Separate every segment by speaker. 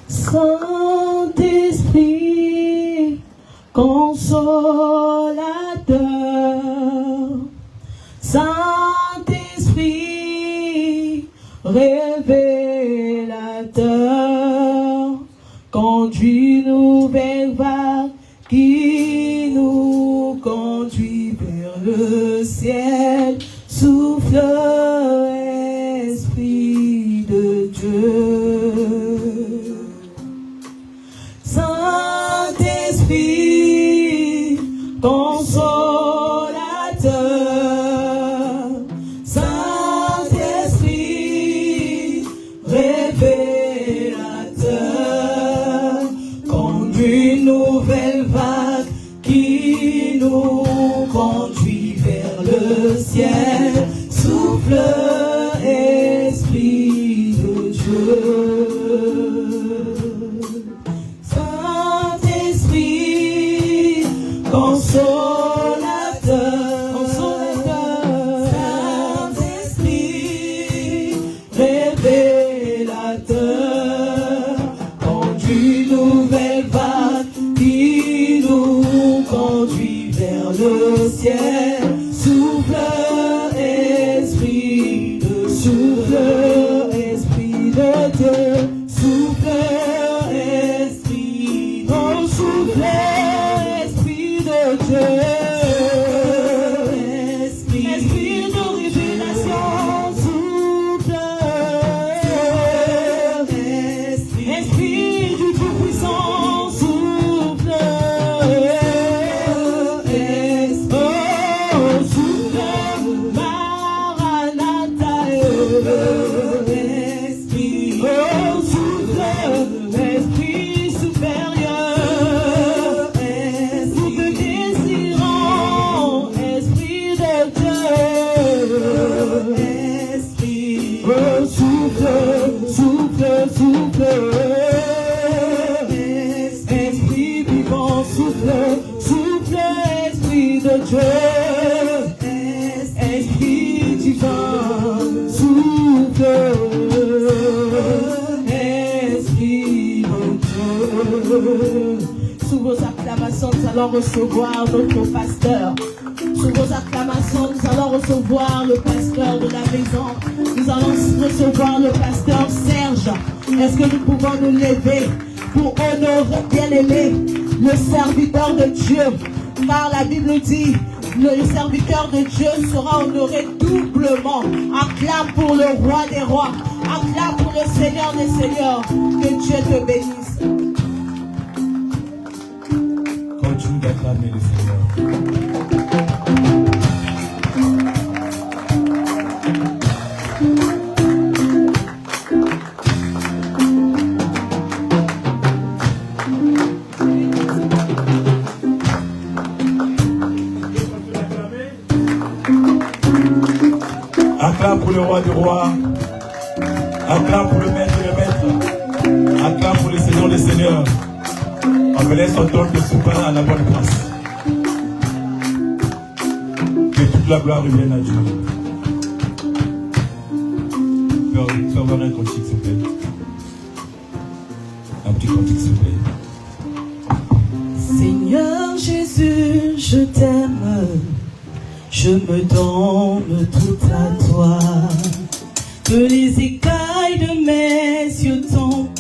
Speaker 1: Saint-Esprit, consolateur, Saint-Esprit, révélateur, conduis-nous vers vagues qui nous conduit vers le ciel. Souffle, Esprit de Dieu. Saint-Esprit, consolateur, Saint-Esprit, révélateur, conduis une nouvelle vague qui nous conduit vers le ciel. Souffle, Esprit de Dieu. Saint-Esprit, consolateur, Saint-Esprit, révélateur, conduis une nouvelle vague qui nous conduit vers le ciel. Souffle, Esprit de Dieu, souffle, Esprit, oh souffle, Esprit de Dieu, Esprit de révélation, souffle, Esprit du Tout-Puissant, souffle, souffle, Maranatha, Esprit, oh souffle, Esprit supérieur, souffle désirant, Esprit de Dieu, Esprit, oh souffle, souffle, souffle, Esprit vivant, souffle, souffle, Esprit de Dieu, Esprit divin, souffle, Esprit de Dieu. Sous vos acclamations, nous allons recevoir notre pasteur. Sous vos acclamations, nous allons recevoir le pasteur de la maison. Nous allons recevoir le pasteur Serge. Est-ce que nous pouvons nous lever pour honorer, bien aimé, le serviteur de Dieu? Car la Bible dit, le serviteur de Dieu sera honoré doublement. Acclame pour le roi des rois. Acclame pour le Seigneur des seigneurs. Que Dieu te bénisse.
Speaker 2: Continue d'acclamer le Seigneur. Acclame pour le roi des rois. Acclame pour le maître des maîtres. Acclame pour le Seigneur des seigneurs. On me laisse entendre le soupir à la bonne place. Que toute la gloire revienne à Dieu. Fais avoir un cantique, s'il vous plaît. Un petit cantique, s'il vous plaît.
Speaker 1: Seigneur Jésus, je t'aime. Je me donne tout à toi. Que les écailles de mes yeux tombent,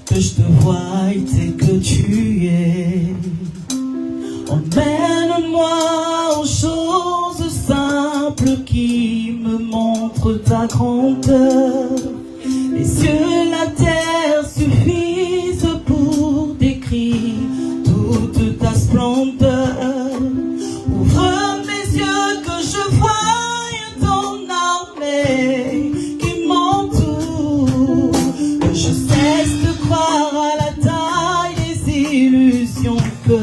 Speaker 1: que je te voie tel que tu es. Emmène-moi aux choses simples qui me montrent ta grandeur. Les cieux, la terre suffisent pour décrire toute ta splendeur. Ouvre mes yeux que je voie ton armée qui m'entoure, que je cesse de croire à la taille des illusions, que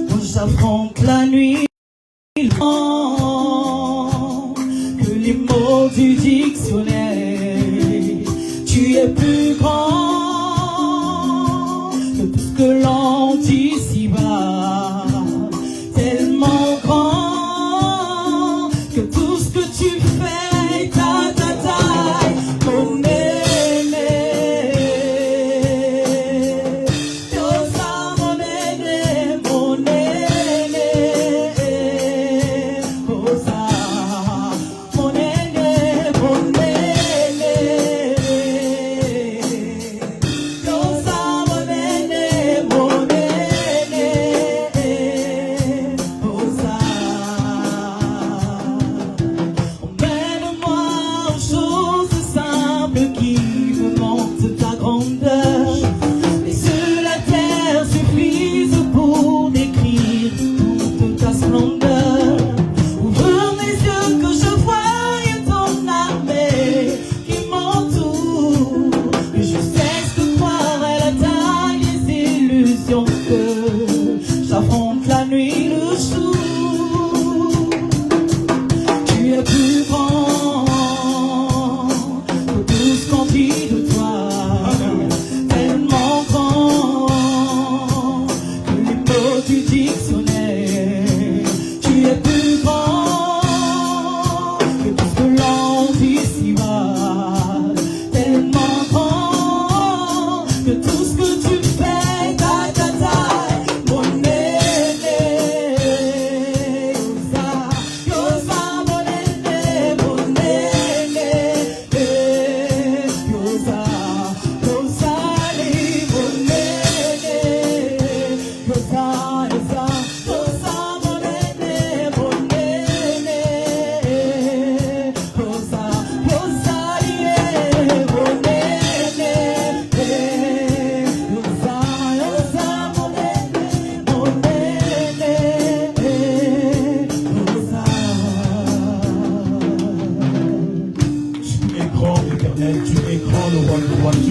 Speaker 1: quand j'affronte la nuit, que les mots du dictionnaire, tu es plus grand que tout ce que l'on dit ici-bas. Tellement grand que tout ce que tu fais, ta taille, mon aimé,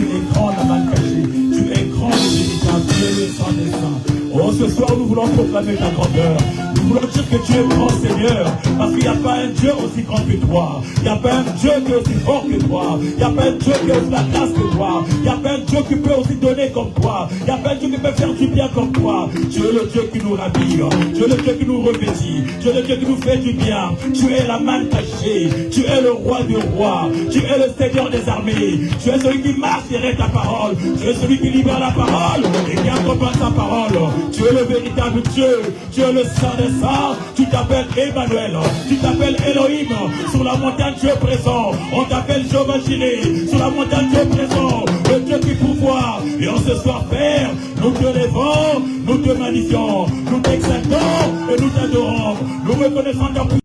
Speaker 2: es grand, la mal cachée. Tu es grand, le véritable. Tu es le sang des saints. Oh, ce soir, nous voulons proclamer ta grandeur. Nous voulons dire que tu es grand, Seigneur. Parce qu'il n'y a pas un Dieu aussi grand que toi. Il n'y a pas un Dieu qui est aussi fort que toi. Il n'y a pas un Dieu qui a aussi la grâce que toi. Il n'y a pas un Dieu qui peut aussi donner comme toi. Il n'y a pas un Dieu qui peut faire du bien comme toi. Tu es le Dieu qui nous rhabille. Tu es le Dieu qui nous revêtit. Tu es le Dieu qui nous fait du bien. Tu es la manne cachée. Tu es le roi des rois. Tu es le Seigneur des armées. Tu es celui qui marche derrière ta parole. Tu es celui qui libère la parole et qui accompagne sa parole. Tu es le véritable Dieu. Tu es le Saint des Saints. Tu t'appelles Emmanuel. Tu t'appelles Elohim. Sur la montagne, tu es présent. On t'appelle Jéhovah Jireh. Sur la montagne, tu es présent. Le Dieu qui pouvoir. Et en ce soir, Père, nous te lèvons, nous te magnifions, nous t'exaltons et nous t'adorons. Nous reconnaissons ta puissance.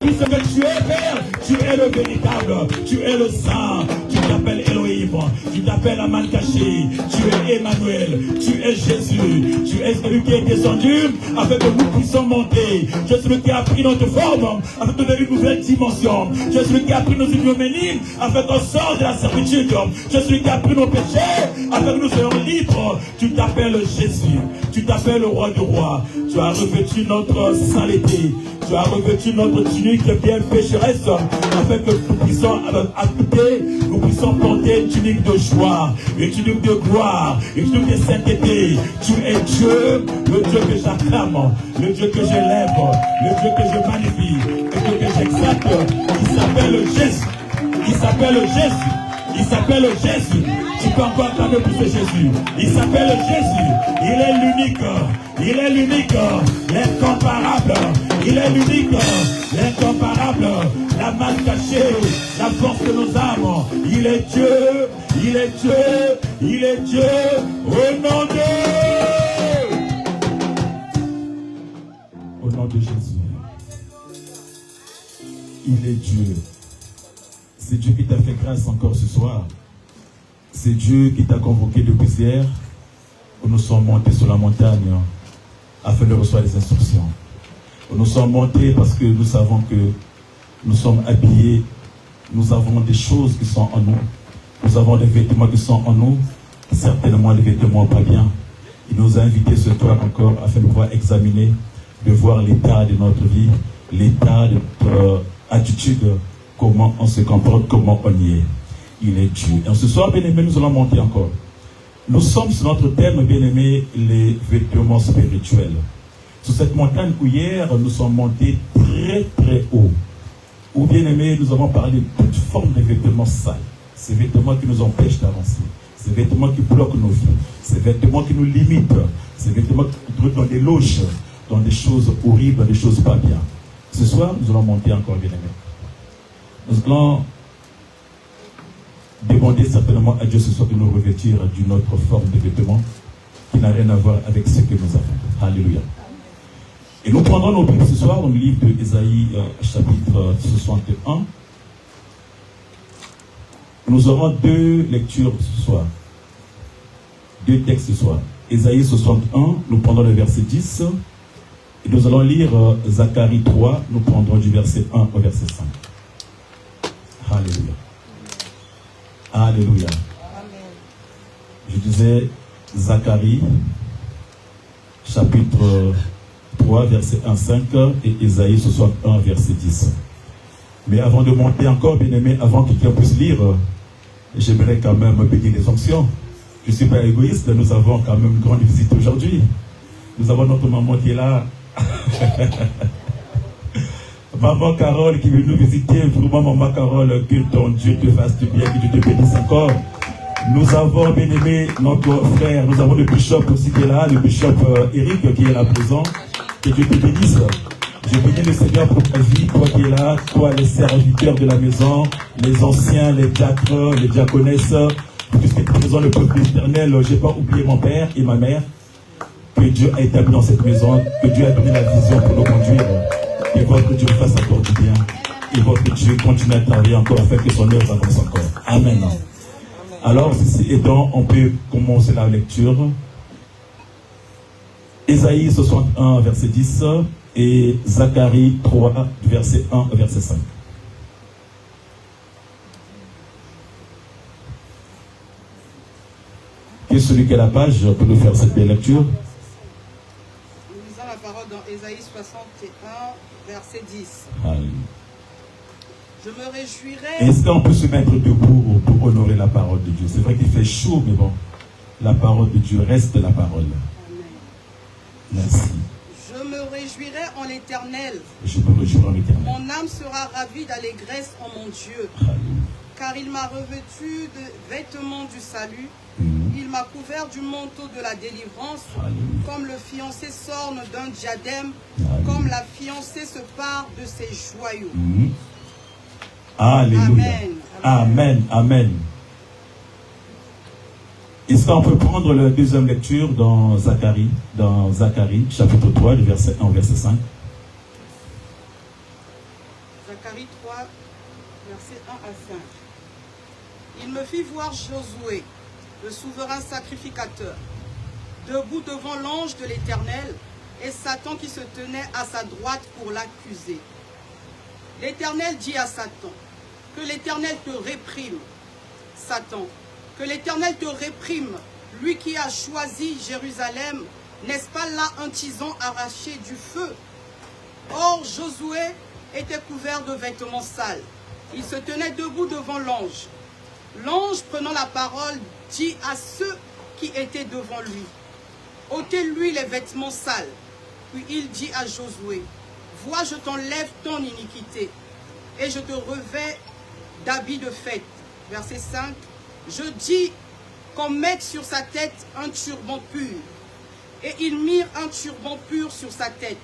Speaker 2: Puisque tu es Père, tu es le véritable, tu es le Saint, tu t'appelles Elohim, tu t'appelles Aman Caché, tu es Emmanuel, tu es Jésus, tu es celui qui est descendu afin que nous puissions monter. Tu es celui qui a pris notre forme afin de donner une nouvelle dimension. Tu es celui qui a pris nos ignominies afin qu'on sorte de la servitude. Tu es celui qui a pris nos péchés afin que nous soyons libres. Tu t'appelles Jésus, tu t'appelles le roi du roi. Tu as revêtu notre saleté, tu as revêtu notre tunique bien pécheresse afin que nous puissions habiter, nous puissions porter une tunique de joie, une tunique de gloire, une tunique de sainteté. Tu es Dieu, le Dieu que j'acclame, le Dieu que j'élève, le Dieu que je magnifie, le Dieu que j'exalte. Il s'appelle Jésus, il s'appelle Jésus, il s'appelle Jésus. Tu peux encore acclamer pour ce Jésus. Il s'appelle Jésus, il est l'unique, il est l'unique, l'incomparable, il est l'unique, l'incomparable, la mal cachée, la force de nos âmes. Il est Dieu, il est Dieu, il est Dieu, au nom de Jésus. Il est Dieu. C'est Dieu qui t'a fait grâce encore ce soir. C'est Dieu qui t'a convoqué depuis hier, où nous sommes montés sur la montagne afin de recevoir les instructions. Nous sommes montés parce que nous savons que nous sommes habillés, nous avons des choses qui sont en nous, nous avons des vêtements qui sont en nous, certainement des vêtements pas bien. Il nous a invités ce soir encore afin de pouvoir examiner, de voir l'état de notre vie, l'état de notre attitude, comment on se comporte, comment on y est. Il est Dieu. Et ce soir, bien-aimés, nous allons monter encore. Nous sommes sur notre thème, bien-aimés, les vêtements spirituels. Sur cette montagne où hier, nous sommes montés très très haut. Où, bien-aimés, nous avons parlé de toute forme de vêtements sales. Ces vêtements qui nous empêchent d'avancer. Ces vêtements qui bloquent nos vies. Ces vêtements qui nous limitent. Ces vêtements qui nous trouvent dans des loges, dans des choses horribles, dans des choses pas bien. Ce soir, nous allons monter encore, bien-aimés. Nous allons demander certainement à Dieu ce soir de nous revêtir d'une autre forme de vêtements qui n'a rien à voir avec ce que nous avons. Alléluia. Et nous prendrons nos Bibles ce soir dans le livre de Ésaïe, chapitre 61. Nous aurons deux lectures ce soir. Deux textes ce soir. Ésaïe 61, nous prendrons le verset 10. Et nous allons lire Zacharie 3, nous prendrons du verset 1 au verset 5. Alléluia. Alléluia. Je disais Zacharie, chapitre 3, verset 1, 5 et Ésaïe 61, verset 10. Mais avant de monter encore, bien-aimé, avant que quelqu'un puisse lire, j'aimerais quand même bénir les onctions. Je ne suis pas égoïste, nous avons quand même une grande visite aujourd'hui. Nous avons notre maman qui est là. Maman Carole qui veut nous visiter, vraiment maman Carole, que ton Dieu te fasse du bien, que Dieu te bénisse encore. Nous avons bien aimé notre frère, nous avons le bishop aussi qui est là, le bishop Eric qui est là présent. Que Dieu te bénisse. Je bénis le Seigneur pour ta vie, toi qui es là, toi les serviteurs de la maison, les anciens, les diacres, les diaconesses, puisque tu es présent le peuple éternel. Je n'ai pas oublié mon père et ma mère, que Dieu a établi dans cette maison, que Dieu a donné la vision pour nous conduire. Et votre Dieu fasse encore du bien. Et votre Dieu continue à travailler encore afin que son œuvre avance encore. Amen. Alors, ceci étant, on peut commencer la lecture. Ésaïe 61, verset 10 et Zacharie 3, verset 1 verset 5. Qui est celui qui a la page pour nous faire cette belle lecture?
Speaker 3: Nous lisons la parole dans Ésaïe 61, verset 10.
Speaker 2: Alléluia.
Speaker 3: Je me réjouirai.
Speaker 2: Est-ce qu'on peut se mettre debout pour honorer la parole de Dieu? C'est vrai qu'il fait chaud, mais bon, la parole de Dieu reste la parole.
Speaker 3: Amen.
Speaker 2: Merci.
Speaker 3: Je me réjouirai en l'Éternel.
Speaker 2: Je me réjouis en l'Éternel.
Speaker 3: Mon âme sera ravie d'allégresse en mon Dieu.
Speaker 2: Alléluia.
Speaker 3: Car il m'a revêtu de vêtements du salut.
Speaker 2: Mhm.
Speaker 3: Il m'a couvert du manteau de la délivrance.
Speaker 2: Alléluia.
Speaker 3: Comme le fiancé s'orne d'un diadème.
Speaker 2: Alléluia.
Speaker 3: Comme la fiancée se pare de ses joyaux.
Speaker 2: Mhm. Alléluia. Amen. Amen. Est-ce qu'on peut prendre la deuxième lecture dans Zacharie, chapitre 3, du verset 1 au verset 5?
Speaker 3: Zacharie 3, verset 1 à 5. Il me fit voir Josué, le souverain sacrificateur, debout devant l'ange de l'Éternel, et Satan qui se tenait à sa droite pour l'accuser. L'Éternel dit à Satan, que l'Éternel te réprime, Satan, que l'Éternel te réprime, lui qui a choisi Jérusalem, n'est-ce pas là un tison arraché du feu? Or Josué était couvert de vêtements sales. Il se tenait debout devant l'ange. L'ange, prenant la parole, dit à ceux qui étaient devant lui, ôtez-lui les vêtements sales. Puis il dit à Josué, vois, je t'enlève ton iniquité, et je te revais d'habits de fête. Verset 5. Je dis qu'on mette sur sa tête un turban pur. Et ils mirent un turban pur sur sa tête.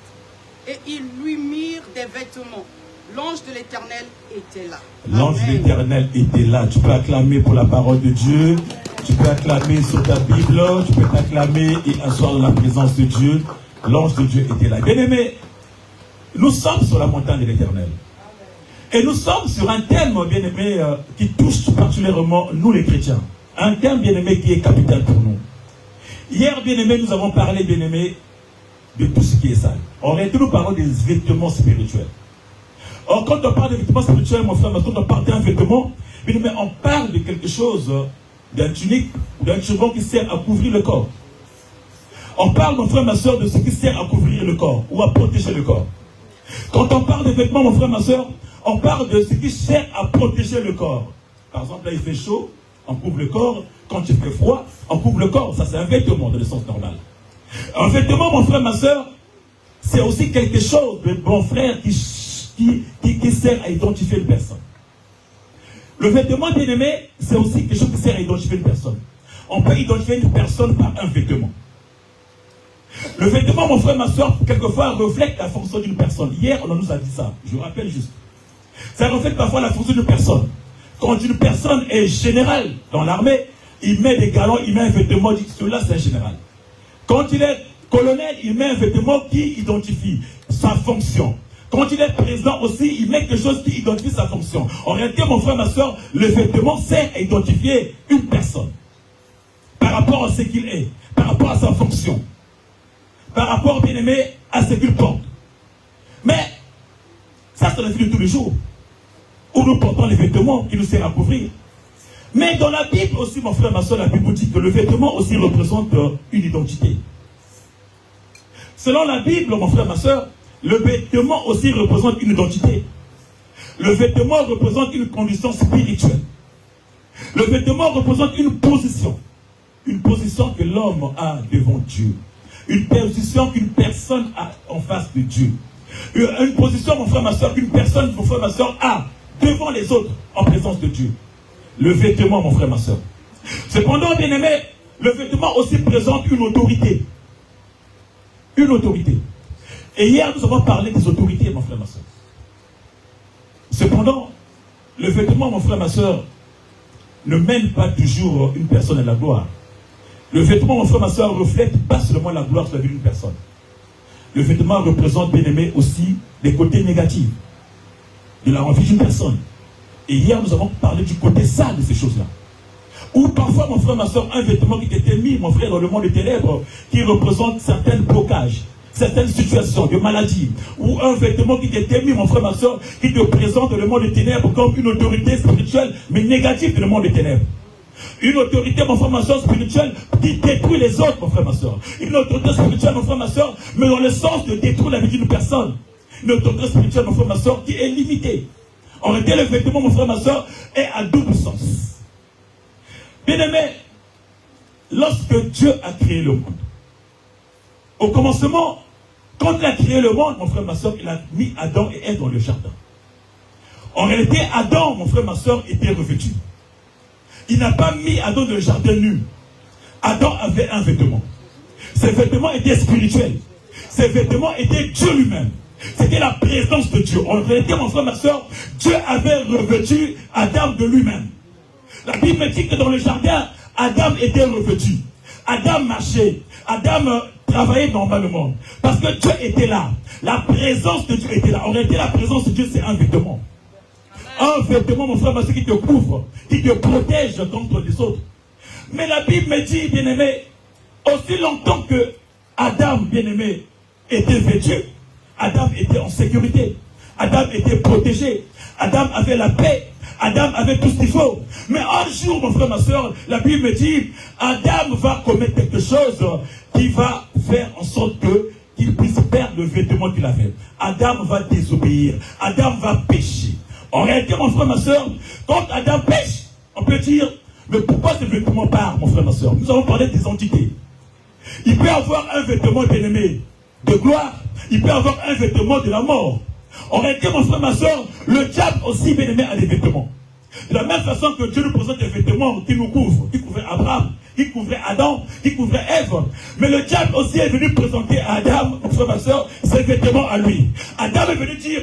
Speaker 3: Et ils lui mirent des vêtements. L'ange de l'Éternel était là.
Speaker 2: L'ange de l'Éternel était là. Tu peux acclamer pour la parole de Dieu. Tu peux acclamer sur ta Bible. Tu peux t'acclamer et asseoir dans la présence de Dieu. L'ange de Dieu était là. Bien-aimés, nous sommes sur la montagne de l'Éternel. Et nous sommes sur un thème, bien-aimé, qui touche particulièrement nous les chrétiens. Un thème, bien-aimé, qui est capital pour nous. Hier, bien-aimé, nous avons parlé, bien-aimé, de tout ce qui est sale. En réalité, nous parlons des vêtements spirituels. Or, quand on parle de vêtements spirituels, mon frère, quand on parle d'un vêtement, bien-aimé, on parle de quelque chose, d'un tunique, d'un turban qui sert à couvrir le corps. On parle, mon frère, ma soeur, de ce qui sert à couvrir le corps ou à protéger le corps. Quand on parle de vêtements, mon frère, ma soeur, on parle de ce qui sert à protéger le corps. Par exemple, là, il fait chaud, on couvre le corps. Quand il fait froid, on couvre le corps. Ça, c'est un vêtement dans le sens normal. Un vêtement, mon frère, ma soeur, c'est aussi quelque chose, mon frère, qui sert à identifier une personne. Le vêtement, bien aimé, c'est aussi quelque chose qui sert à identifier une personne. On peut identifier une personne par un vêtement. Le vêtement, mon frère, ma soeur, quelquefois reflète la fonction d'une personne. Hier, on nous a dit ça. Je vous rappelle juste. Ça reflète parfois la fonction d'une personne. Quand une personne est générale dans l'armée, il met des galons, il met un vêtement, il dit cela c'est un général. Quand il est colonel, il met un vêtement qui identifie sa fonction. Quand il est président aussi, il met quelque chose qui identifie sa fonction. En réalité, mon frère, ma soeur, le vêtement sert à identifier une personne. Par rapport à ce qu'il est, par rapport à sa fonction, par rapport, bien aimé, à ce qu'il porte. Mais, ça c'est la vie de tous les jours. Où nous portons les vêtements qui nous servent à couvrir. Mais dans la Bible aussi, mon frère, ma soeur, la Bible dit que le vêtement aussi représente une identité. Selon la Bible, mon frère, ma soeur, le vêtement aussi représente une identité. Le vêtement représente une condition spirituelle. Le vêtement représente une position. Une position que l'homme a devant Dieu. Une position qu'une personne a en face de Dieu. Une position, mon frère, ma soeur, qu'une personne, mon frère, ma soeur, a devant les autres en présence de Dieu. Le vêtement, mon frère, ma soeur. Cependant, bien aimé, le vêtement aussi présente une autorité. Une autorité. Et hier, nous avons parlé des autorités, mon frère, ma soeur. Cependant, le vêtement, mon frère, ma soeur, ne mène pas toujours une personne à la gloire. Le vêtement, mon frère, ma soeur, reflète pas seulement la gloire sur la vie d'une personne. Le vêtement représente, bien aimé, aussi des côtés négatifs de la vie d'une personne. Et hier, nous avons parlé du côté sale de ces choses-là. Ou parfois, mon frère, ma soeur, un vêtement qui t'était mis, mon frère, dans le monde des ténèbres, qui représente certains blocages, certaines situations de maladie. Ou un vêtement qui t'était mis, mon frère, ma soeur, qui te présente dans le monde des ténèbres comme une autorité spirituelle, mais négative dans le monde des ténèbres. Une autorité, mon frère, ma soeur, spirituelle, qui détruit les autres, mon frère, ma soeur. Une autorité spirituelle, mon frère, ma soeur, mais dans le sens de détruire la vie d'une personne. Une autorité spirituelle, mon frère, ma soeur, qui est limitée. En réalité, le vêtement, mon frère, ma soeur, est à double sens. Bien aimé, lorsque Dieu a créé le monde, au commencement, quand il a créé le monde, mon frère, ma soeur, il a mis Adam et Ève dans le jardin. En réalité, Adam, mon frère, ma soeur, était revêtu. Il n'a pas mis Adam dans le jardin nu. Adam avait un vêtement. Ce vêtement était spirituel. Ce vêtement était Dieu lui-même. C'était la présence de Dieu. En réalité, mon frère, ma soeur, Dieu avait revêtu Adam de lui-même. La Bible me dit que dans le jardin, Adam était revêtu. Adam marchait. Adam travaillait normalement. Parce que Dieu était là. La présence de Dieu était là. En réalité, la présence de Dieu, c'est un vêtement. Un vêtement, mon frère, ma soeur, qui te couvre, qui te protège contre les autres. Mais la Bible me dit, bien-aimé, aussi longtemps que Adam, bien-aimé, était vêtu, Adam était en sécurité. Adam était protégé. Adam avait la paix. Adam avait tout ce qu'il faut. Mais un jour, mon frère, ma soeur, la Bible me dit, Adam va commettre quelque chose qui va faire en sorte qu'il puisse perdre le vêtement qu'il avait. Adam va désobéir. Adam va pécher. En réalité, mon frère, ma soeur, quand Adam pêche, on peut dire, mais pourquoi ce vêtement part, mon frère, ma soeur? Nous avons parlé des entités. Il peut avoir un vêtement, bien-aimé, de gloire. Il peut avoir un vêtement de la mort. En réalité, mon frère, ma soeur, le diable aussi, bien-aimé, a des vêtements. De la même façon que Dieu nous présente des vêtements qui nous couvrent, qui couvraient Abraham, qui couvraient Adam, qui couvraient Ève. Mais le diable aussi est venu présenter à Adam, mon frère, ma soeur, ses vêtements à lui. Adam est venu dire,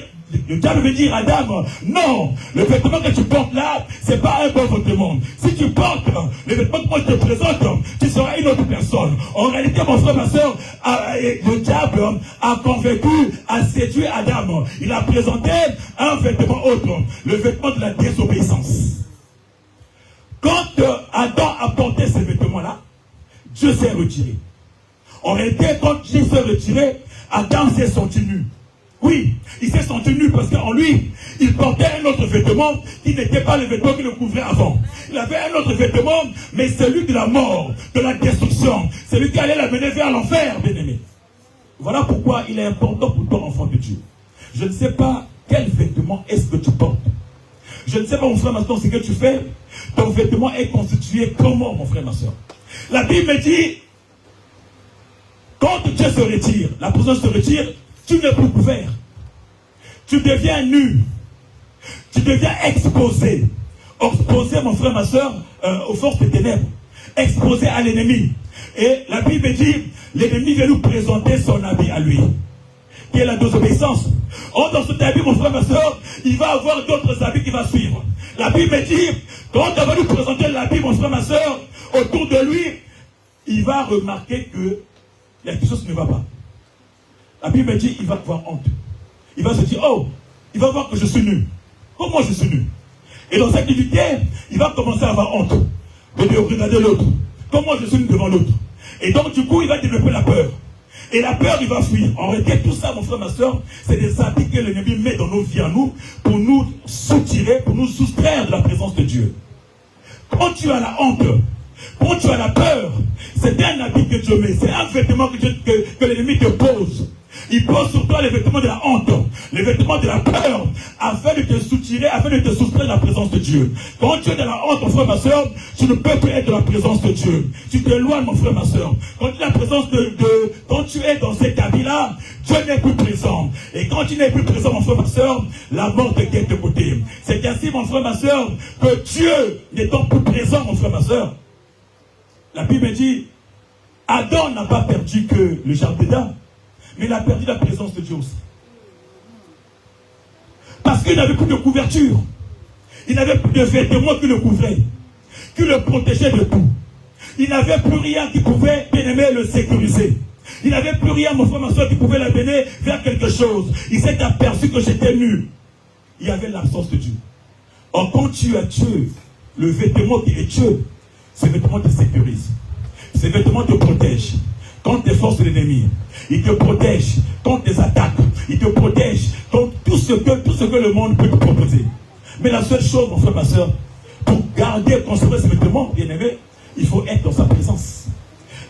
Speaker 2: le diable veut dire à Adam, non, le vêtement que tu portes là, c'est pas un bon vêtement. Si tu portes le vêtement que moi je te présente, tu seras une autre personne. En réalité, mon frère, ma soeur, le diable a convaincu, a séduit Adam. Il a présenté un vêtement autre, le vêtement de la désobéissance. Quand Adam a porté ces vêtements-là, Dieu s'est retiré. En réalité, quand Dieu s'est retiré, Adam s'est senti nu. Oui, il s'est senti nu parce qu'en lui, il portait un autre vêtement qui n'était pas le vêtement qui le couvrait avant. Il avait un autre vêtement, mais celui de la mort, de la destruction. Celui qui allait l'amener vers l'enfer, bien-aimé. Voilà pourquoi il est important pour toi, enfant de Dieu. Je ne sais pas quel vêtement est-ce que tu portes. Je ne sais pas, mon frère, ma soeur, ce que tu fais. Ton vêtement est constitué comment, mon frère, ma soeur? La Bible me dit, quand Dieu se retire, la présence se retire, tu n'es plus couvert. Tu deviens nu. Tu deviens exposé. Exposé, mon frère, ma soeur, aux forces des ténèbres. Exposé à l'ennemi. Et la Bible dit, l'ennemi vient nous présenter son habit à lui, qui est la désobéissance. Or, dans cet habit, mon frère, ma soeur, il va avoir d'autres habits qui vont suivre. La Bible dit, quand on va nous présenter l'habit, mon frère, ma soeur, autour de lui, il va remarquer que il y a quelque chose qui ne va pas. La Bible dit, il va avoir honte. Il va se dire, oh, il va voir que je suis nu. Comment je suis nu? Et dans cette nudité, il va commencer à avoir honte. De regarder l'autre. Comment je suis nu devant l'autre. Et donc, du coup, il va développer la peur. Et la peur, il va fuir. En réalité, tout ça, mon frère, ma soeur, c'est des habits que l'ennemi met dans nos vies à nous pour nous soutirer, pour nous soustraire de la présence de Dieu. Quand tu as la honte, quand tu as la peur, c'est un habit que Dieu met. C'est un vêtement que l'ennemi te pose. Il pose sur toi les vêtements de la honte, les vêtements de la peur, afin de te soutirer, afin de te soustraire de la présence de Dieu. Quand tu es dans la honte, mon frère, ma soeur, tu ne peux plus être dans la présence de Dieu. Tu t'éloignes, mon frère, ma soeur. Quand tu es dans la présence quand tu es dans cet habit-là, Dieu n'est plus présent. Et quand tu n'es plus présent, mon frère, ma soeur, la mort te guette de côté. C'est ainsi, mon frère, ma soeur, que Dieu n'étant plus présent, mon frère, ma soeur. La Bible dit, Adam n'a pas perdu que le jardin d'Éden, mais il a perdu la présence de Dieu aussi. Parce qu'il n'avait plus de couverture. Il n'avait plus de vêtements qui le couvraient, qui le protégeaient de tout. Il n'avait plus rien qui pouvait, bien aimé, le sécuriser. Il n'avait plus rien, mon frère, ma soeur, qui pouvait l'amener vers quelque chose. Il s'est aperçu que j'étais nu. Il y avait l'absence de Dieu. Or, quand tu as Dieu, le vêtement qui est Dieu, ce vêtement te sécurise. Ce vêtement te protège contre les forces de l'ennemi. Il te protège contre les attaques. Il te protège contre tout ce que le monde peut te proposer. Mais la seule chose, mon frère, ma soeur, Pour garder, conserver ce vêtement, bien aimé, il faut être dans sa présence.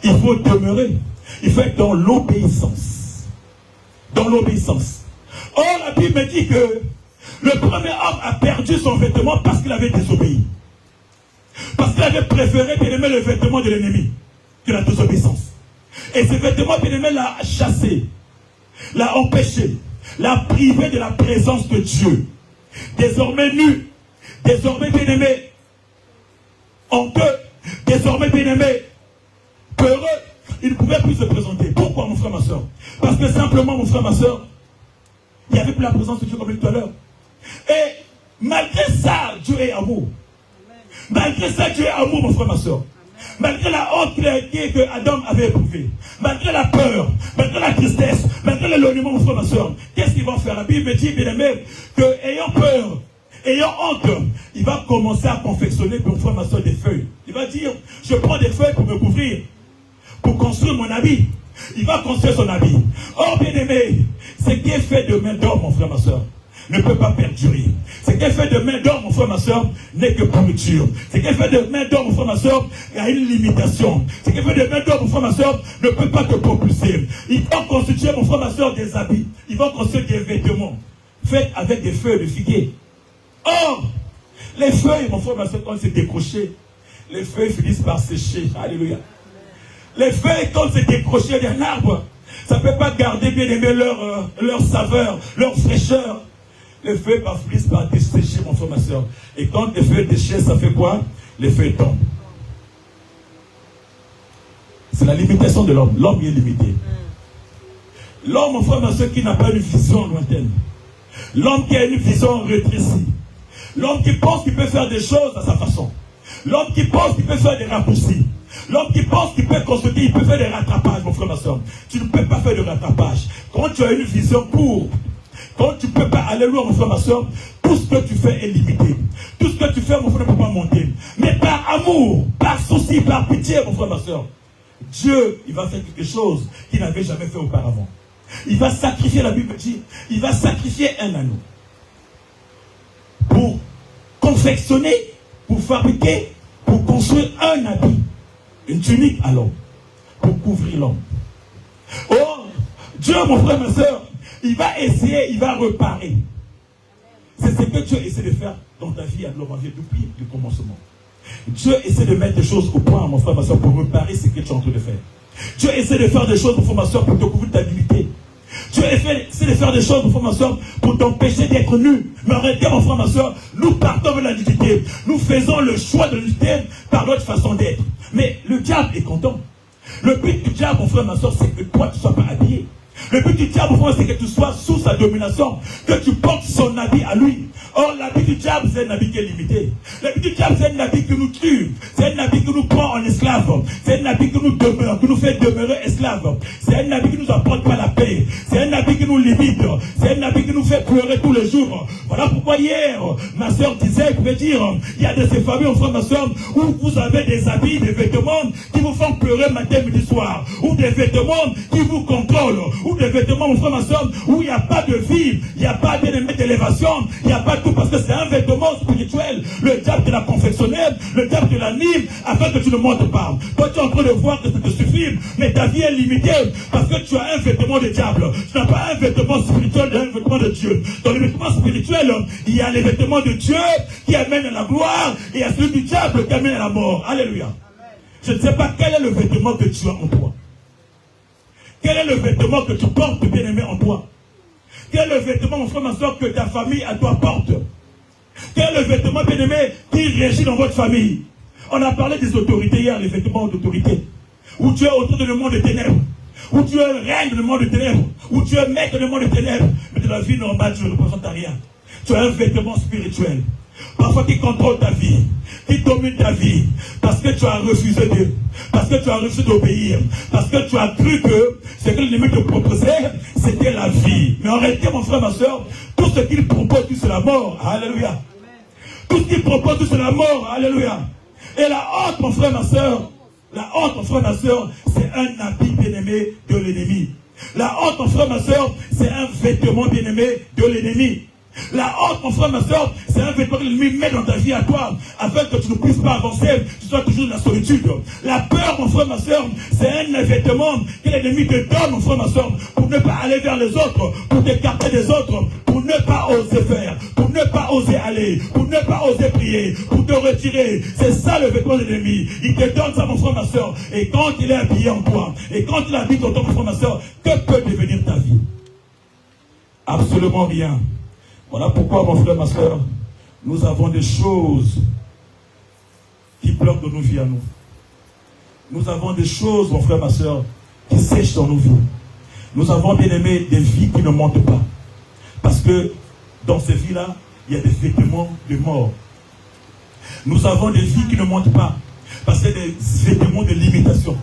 Speaker 2: Il faut demeurer. Il faut être dans l'obéissance. Dans l'obéissance. Or, la Bible me dit que le premier homme a perdu son vêtement parce qu'il avait désobéi. Parce qu'il avait préféré, bien aimé, le vêtement de l'ennemi que la désobéissance. Et ce vêtement, bien aimé, l'a chassé, l'a empêché, l'a privé de la présence de Dieu. Désormais nu, désormais bien aimé, honteux, désormais bien aimé, peureux, il ne pouvait plus se présenter. Pourquoi, mon frère, ma soeur? Parce que simplement, mon frère, ma soeur, il n'y avait plus la présence de Dieu comme tout à l'heure. Et malgré ça, Dieu est amour. Malgré ça, Dieu est amour, mon frère, ma soeur. Malgré la honte que Adam avait éprouvée, malgré la peur, malgré la tristesse, malgré l'éloignement, mon frère, ma soeur, qu'est-ce qu'il va faire? La Bible me dit, bien aimé, que ayant peur, ayant honte, il va commencer à confectionner, mon frère, ma soeur, des feuilles. Il va dire, je prends des feuilles pour me couvrir, pour construire mon habit. Il va construire son habit. Oh, bien aimé, ce qui est fait de main d'homme, mon frère, ma soeur, ne peut pas perdurer. Ce qui est fait de main d'homme, mon frère, ma soeur, n'est que pourriture. Ce qui est fait de main d'homme, mon frère, ma soeur, il y a une limitation. Ce qui est fait de main d'homme, mon frère, ma soeur, ne peut pas te propulser. Ils vont constituer, mon frère, ma soeur, des habits. Ils vont construire des vêtements faits avec des feuilles de figuier. Or, les feuilles, mon frère, ma soeur, quand c'est décroché, les feuilles finissent par sécher. Alléluia. Les feuilles, quand c'est décroché d'un arbre, ça ne peut pas garder, bien aimé, leur saveur, leur fraîcheur. Les feuilles finissent par dessécher, mon frère, ma soeur. Et quand les feuilles déchirent, ça fait quoi? Les feuilles tombent. C'est la limitation de l'homme. L'homme est limité. L'homme, mon frère, ma soeur, qui n'a pas une vision lointaine. L'homme qui a une vision rétrécie. L'homme qui pense qu'il peut faire des choses à sa façon. L'homme qui pense qu'il peut faire des raccourcis. L'homme qui pense qu'il peut consulter, il peut faire des rattrapages, mon frère, ma soeur. Tu ne peux pas faire de rattrapage. Quand tu as une vision courte, quand tu ne peux pas aller loin, mon frère, ma soeur, tout ce que tu fais est limité. Tout ce que tu fais, mon frère, ne peut pas monter. Mais par amour, par souci, par pitié, mon frère, ma soeur, Dieu, il va faire quelque chose qu'il n'avait jamais fait auparavant. Il va sacrifier, la Bible dit, il va sacrifier un anneau. Pour confectionner, pour fabriquer, pour construire un habit. Une tunique à l'homme. Pour couvrir l'homme. Oh, Dieu, mon frère, ma soeur, il va essayer, il va reparer. C'est ce que Dieu essaie de faire dans ta vie à l'homme depuis le commencement. Dieu essaie de mettre des choses au point, mon frère, ma soeur, pour reparer ce que tu es en train de faire. Dieu essaie de faire des choses, mon frère, ma soeur, pour te couvrir ta dignité. Dieu essaie de faire des choses, mon frère, ma soeur, pour t'empêcher d'être nu. Mais arrêtez, mon frère, ma soeur, nous partons de la nudité. Nous faisons le choix de la nudité par notre façon d'être. Mais le diable est content. Le but du diable, mon frère, ma soeur, c'est que toi, tu ne sois pas habillé. Le but du diable, mon frère, c'est que tu sois sous sa domination, que tu portes son habit à lui. Or, l'habit du diable, c'est un habit qui est limité. L'habit du diable, c'est un habit qui nous tue. C'est un habit qui nous prend en esclave. C'est un habit qui nous demeure, qui nous fait demeurer esclaves. C'est un habit qui nous apporte pas la paix. C'est un habit qui nous limite. C'est un habit qui nous fait pleurer tous les jours. Voilà pourquoi hier, ma soeur disait, je pouvais dire, il y a de ces familles, mon frère, ma soeur, où vous avez des habits, des vêtements qui vous font pleurer matin, midi, soir. Ou des vêtements qui vous contrôlent. Ou des vêtements, mon frère, ma soeur, où il n'y a pas de vie, il n'y a pas d'élévation, il n'y a pas de tout, parce que c'est un vêtement spirituel. Le diable te l'a confectionné, le diable te l'anime, afin que tu ne montes pas. Toi, tu es en train de voir que ça te suffit, mais ta vie est limitée, parce que tu as un vêtement de diable. Tu n'as pas un vêtement spirituel, un vêtement de Dieu. Dans le vêtement spirituel, il y a les vêtements de Dieu qui amènent à la gloire, et il y a celui du diable qui amène à la mort. Alléluia. Je ne sais pas quel est le vêtement que tu as en toi. Quel est le vêtement que tu portes, bien-aimé, en toi? Quel est le vêtement, mon frère, ma soeur, que ta famille à toi porte? Quel est le vêtement, bien-aimé, qui régit dans votre famille? On a parlé des autorités hier, les vêtements d'autorité. Où tu es autour de le monde des ténèbres. Où tu es reine du monde des ténèbres. Où tu es maître du monde des ténèbres. Mais de la vie normale, tu ne représentes rien. Tu as un vêtement spirituel. Parfois qui contrôle ta vie, qui domine ta vie, parce que tu as refusé Dieu, parce que tu as refusé d'obéir, parce que tu as cru que ce que l'ennemi te proposait, c'était la vie. Mais en réalité, mon frère, ma soeur, tout ce qu'il propose, c'est la mort. Alléluia. Tout ce qu'il propose, c'est la mort. Alléluia. Et la honte, mon frère, ma soeur, la honte, mon frère, ma soeur, c'est un habit bien-aimé de l'ennemi. La honte, mon frère, ma soeur, c'est un vêtement bien-aimé de l'ennemi. La honte, mon frère, ma soeur, c'est un vêtement que l'ennemi met dans ta vie à toi, afin que tu ne puisses pas avancer, tu sois toujours dans la solitude. La peur, mon frère, ma soeur, c'est un vêtement que l'ennemi te donne, mon frère, ma soeur, pour ne pas aller vers les autres, pour t'écarter des autres, pour ne pas oser faire, pour ne pas oser aller, pour ne pas oser prier, pour te retirer. C'est ça le vêtement de l'ennemi. Il te donne ça, mon frère, ma soeur, et quand il est habillé en toi, et quand il habite en toi, mon frère, ma soeur, que peut devenir ta vie? Absolument rien. Voilà pourquoi, mon frère, ma soeur, nous avons des choses qui bloquent dans nos vies à nous. Nous avons des choses, mon frère, ma soeur, qui sèchent dans nos vies. Nous avons, bien aimé, des vies qui ne montent pas. Parce que dans ces vies-là, il y a des vêtements de mort. Nous avons des vies qui ne montent pas. Parce qu'il y a des vêtements de limitation.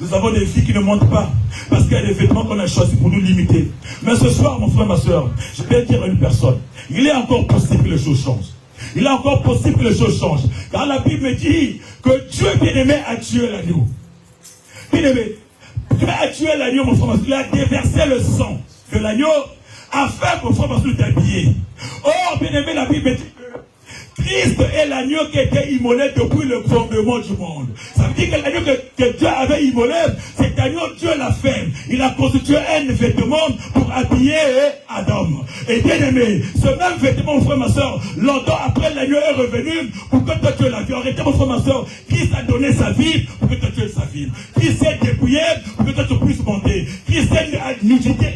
Speaker 2: Nous avons des vies qui ne montent pas. Parce qu'il y a des vêtements qu'on a choisis pour nous limiter. Mais ce soir, mon frère, ma soeur, je vais dire à une personne, il est encore possible que les choses changent. Il est encore possible que les choses changent. Car la Bible me dit que Dieu bien-aimé a tué l'agneau. Bien-aimé, Dieu a tué l'agneau, mon frère, ma soeur. Il a déversé le sang de l'agneau afin, mon frère, ma soeur, t'habiller. Or, bien-aimé, la Bible me dit que Christ est l'agneau qui était immolé depuis le fondement du monde. Ça veut dire que l'agneau que Dieu avait immolé, cet agneau, Dieu l'a fait. Il a constitué un vêtement pour habiller Adam. Et bien aimé, ce même vêtement, mon frère, ma soeur, longtemps après l'agneau est revenu pour que toi tu aies la vie. Arrêtez, mon frère, ma soeur, Christ a donné sa vie pour que toi tu aies sa vie. Christ s'est dépouillé pour que toi tu puisses monter. Christ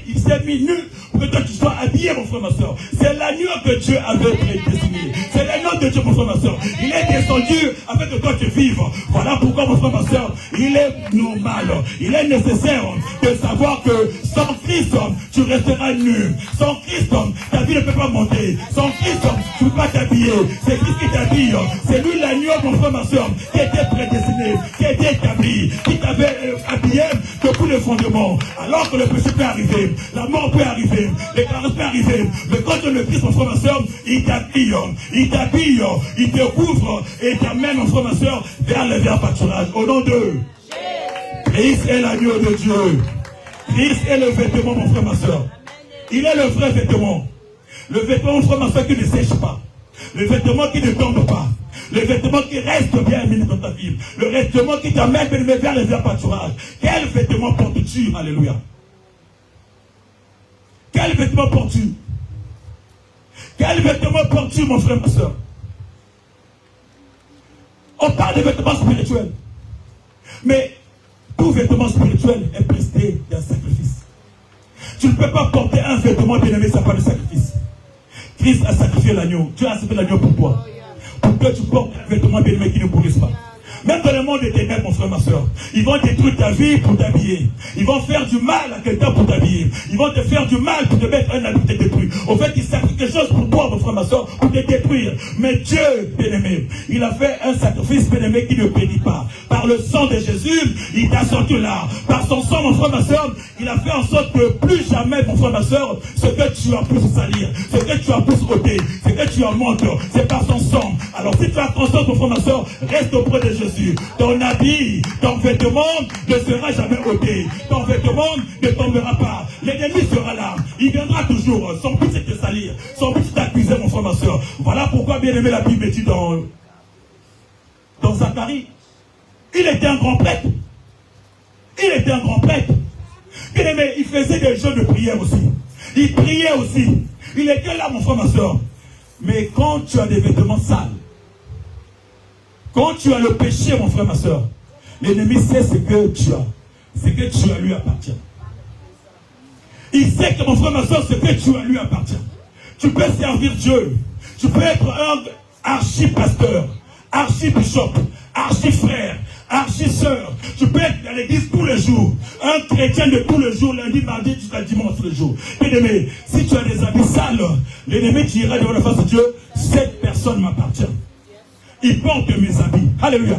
Speaker 2: il s'est mis nu pour que toi tu sois habillé, mon frère, ma soeur. C'est l'agneau que Dieu avait prédestiné. C'est l'agneau de Dieu, mon frère, ma soeur. Il est descendu afin que toi tu vives. Voilà pourquoi, mon frère, ma soeur, il est normal, il est nécessaire de savoir que sans Christ, tu resteras nu. Sans Christ, ta vie ne peut pas monter. Sans Christ, tu ne peux pas t'habiller. C'est Christ qui t'habille. C'est lui l'agneau, mon frère, ma soeur, qui était prédestiné, qui était établi, qui t'avait habillé depuis le fondement. Alors que le péché peut arriver, la mort peut arriver, les carences peuvent arriver. Mais quand le Christ, mon frère, ma soeur, il t'habille, il te couvre et t'amène, mon frère, ma soeur, vers le vert pâturage. Au nom de Christ est l'agneau de Dieu. Christ est le vêtement, mon frère, ma soeur. Il est le vrai vêtement. Le vêtement, mon frère, ma soeur, qui ne sèche pas. Le vêtement qui ne tombe pas. Le vêtement qui reste bien mis dans ta vie. Le vêtement qui t'amène vers le vert pâturage. Quel vêtement portes-tu? Alléluia. Quel vêtement portes-tu? Quel vêtement portes-tu, mon frère, ma soeur? On parle de vêtements spirituels. Mais tout vêtement spirituel est presté d'un sacrifice. Tu ne peux pas porter un vêtement bien-aimé, ça n'a pas de sacrifice. Christ a sacrifié l'agneau. Dieu a sacrifié l'agneau pour toi. Pour que tu portes un vêtement bien-aimé qui ne pourrisse pas. Même dans le monde des ténèbres, mon frère, ma soeur, ils vont détruire ta vie pour t'habiller. Ils vont faire du mal à quelqu'un pour t'habiller. Ils vont te faire du mal pour te mettre un habit te détruire. Au fait, ils sacrifient quelque chose pour toi, mon frère, ma soeur, pour te détruire. Mais Dieu, bien-aimé, il a fait un sacrifice, bien-aimé, qui ne bénit pas. Par le sang de Jésus, il t'a sorti là. Par son sang, mon frère, ma soeur, il a fait en sorte que plus jamais, mon frère, ma soeur, ce que tu as pu salir, ce que tu as pu ôter, ce que tu as monté, c'est par son sang. Alors si tu as conscience, mon frère, ma soeur, reste auprès de Jésus. Ton habit, ton vêtement ne sera jamais ôté. Ton vêtement ne tombera pas. L'ennemi sera là. Il viendra toujours. Son but c'est de te salir. Son but c'est d'accuser, mon frère, ma soeur. Voilà pourquoi, bien aimé, la Bible dit dans Zacharie, il était un grand prêtre. Il était un grand prêtre. Bien aimé, il faisait des jeux de prière aussi. Il priait aussi. Il était là, mon frère, ma soeur. Mais quand tu as des vêtements sales, quand tu as le péché, mon frère, ma soeur, l'ennemi sait ce que tu as. Ce que tu as lui appartient. Il sait que, mon frère, ma soeur, ce que tu as lui appartient. Tu peux servir Dieu. Tu peux être un archi-pasteur, archi-bishop, archi-frère, archi-sœur. Tu peux être à l'église tous les jours. Un chrétien de tous les jours, lundi, mardi, jusqu'à dimanche, tous les jours. Bien-aimé, si tu as des habits sales, l'ennemi qui ira devant la face de Dieu, cette personne m'appartient. Il porte mes habits. Alléluia.